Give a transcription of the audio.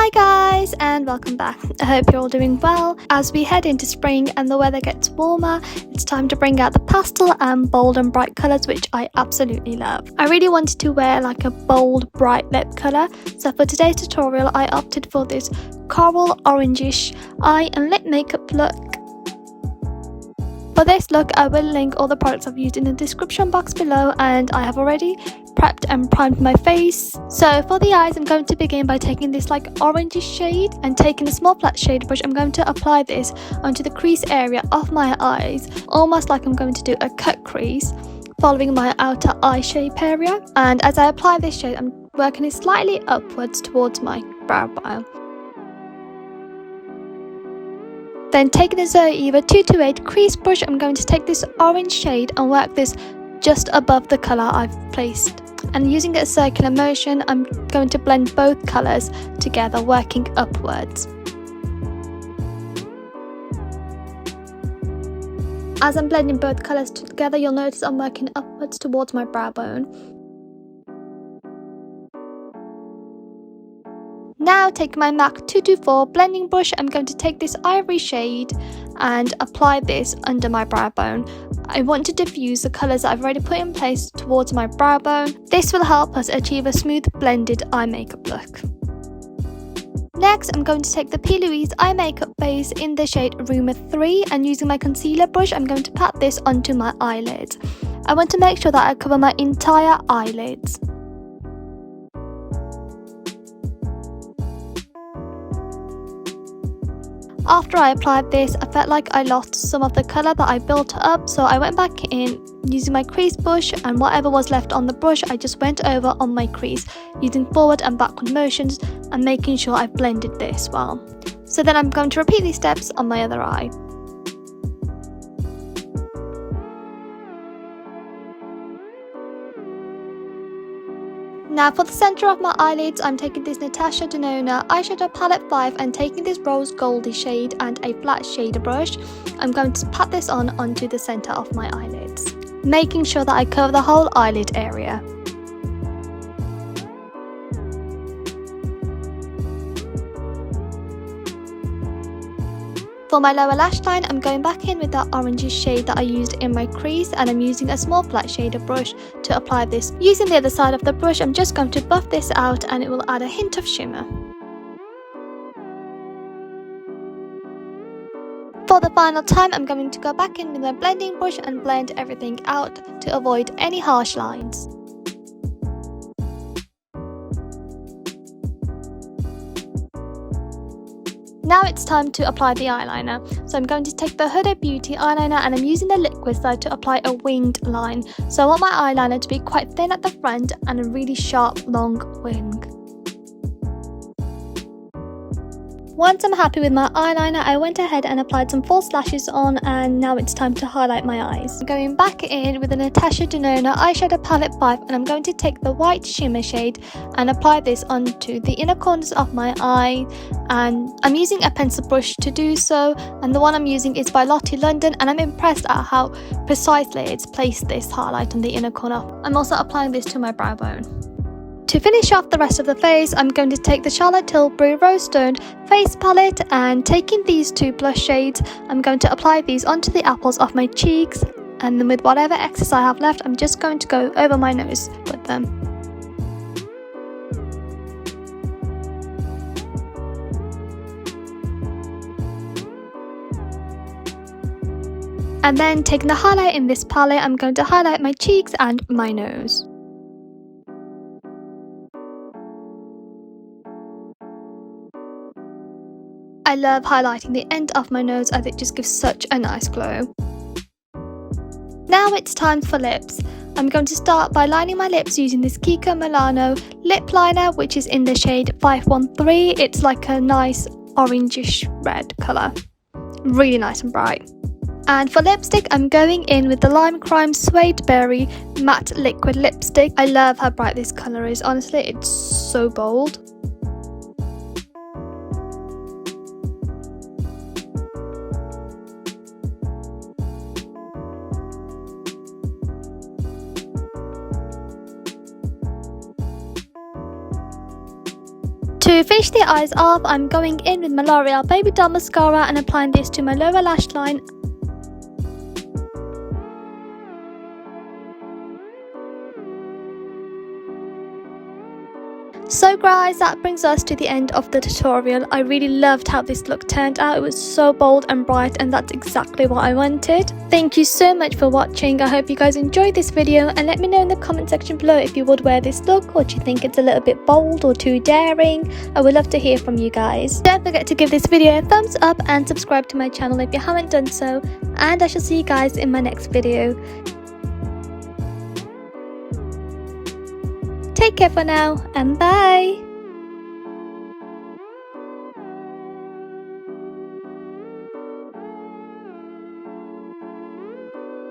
Hi guys and welcome back. I hope you're all doing well. As we head into spring and the weather gets warmer, it's time to bring out the pastel and bold and bright colours, which I absolutely love. I really wanted to wear like a bold bright lip colour, so for today's tutorial I opted for this coral orangish eye and lip makeup look. For this look I will link all the products I've used in the description box below, and I have already prepped and primed my face. So for the eyes I'm going to begin by taking this like orangish shade and taking a small flat shade brush. I'm going to apply this onto the crease area of my eyes, almost like I'm going to do a cut crease following my outer eye shape area. And as I apply this shade I'm working it slightly upwards towards my brow bone. Then taking the Zoeva 228 crease brush, I'm going to take this orange shade and work this just above the colour I've placed. And using a circular motion, I'm going to blend both colours together, working upwards. As I'm blending both colours together, you'll notice I'm working upwards towards my brow bone. Now taking my MAC 224 blending brush, I'm going to take this ivory shade and apply this under my brow bone. I want to diffuse the colours that I've already put in place towards my brow bone. This will help us achieve a smooth blended eye makeup look. Next I'm going to take the P. Louise eye makeup base in the shade Rumor 3, and using my concealer brush I'm going to pat this onto my eyelids. I want to make sure that I cover my entire eyelids. After I applied this, I felt like I lost some of the colour that I built up, so I went back in using my crease brush, and whatever was left on the brush I just went over on my crease using forward and backward motions and making sure I blended this well. So then I'm going to repeat these steps on my other eye. Now for the centre of my eyelids, I'm taking this Natasha Denona eyeshadow palette 5 and taking this rose goldy shade and a flat shader brush. I'm going to pat this onto the centre of my eyelids, making sure that I cover the whole eyelid area. For my lower lash line, I'm going back in with that orangish shade that I used in my crease, and I'm using a small flat shader brush to apply this. Using the other side of the brush, I'm just going to buff this out and it will add a hint of shimmer. For the final time, I'm going to go back in with my blending brush and blend everything out to avoid any harsh lines. Now it's time to apply the eyeliner. So I'm going to take the Huda Beauty eyeliner and I'm using the liquid side to apply a winged line. So I want my eyeliner to be quite thin at the front and a really sharp long wing. Once I'm happy with my eyeliner, I went ahead and applied some false lashes on, and now it's time to highlight my eyes. I'm going back in with the Natasha Denona eyeshadow palette 5 and I'm going to take the white shimmer shade and apply this onto the inner corners of my eye, and I'm using a pencil brush to do so, and the one I'm using is by Lottie London, and I'm impressed at how precisely it's placed this highlight on the inner corner. I'm also applying this to my brow bone. To finish off the rest of the face, I'm going to take the Charlotte Tilbury Rose Stoned face palette, and taking these two blush shades, I'm going to apply these onto the apples of my cheeks, and then with whatever excess I have left, I'm just going to go over my nose with them. And then taking the highlight in this palette, I'm going to highlight my cheeks and my nose. I love highlighting the end of my nose as it just gives such a nice glow. Now it's time for lips. I'm going to start by lining my lips using this Kiko Milano lip liner, which is in the shade 513. It's like a nice orangish red colour. Really nice and bright. And for lipstick, I'm going in with the Limecrime Suedeberry matte liquid lipstick. I love how bright this colour is. Honestly, it's so bold. To finish the eyes off, I'm going in with my L'Oreal Baby Doll Mascara and applying this to my lower lash line. So guys, that brings us to the end of the tutorial. I really loved how this look turned out. It was so bold and bright, and that's exactly what I wanted. Thank you so much for watching. I hope you guys enjoyed this video, and let me know in the comment section below if you would wear this look, or do you think it's a little bit bold or too daring. I would love to hear from you guys. Don't forget to give this video a thumbs up and subscribe to my channel if you haven't done so, and I shall see you guys in my next video. Take care for now, and bye!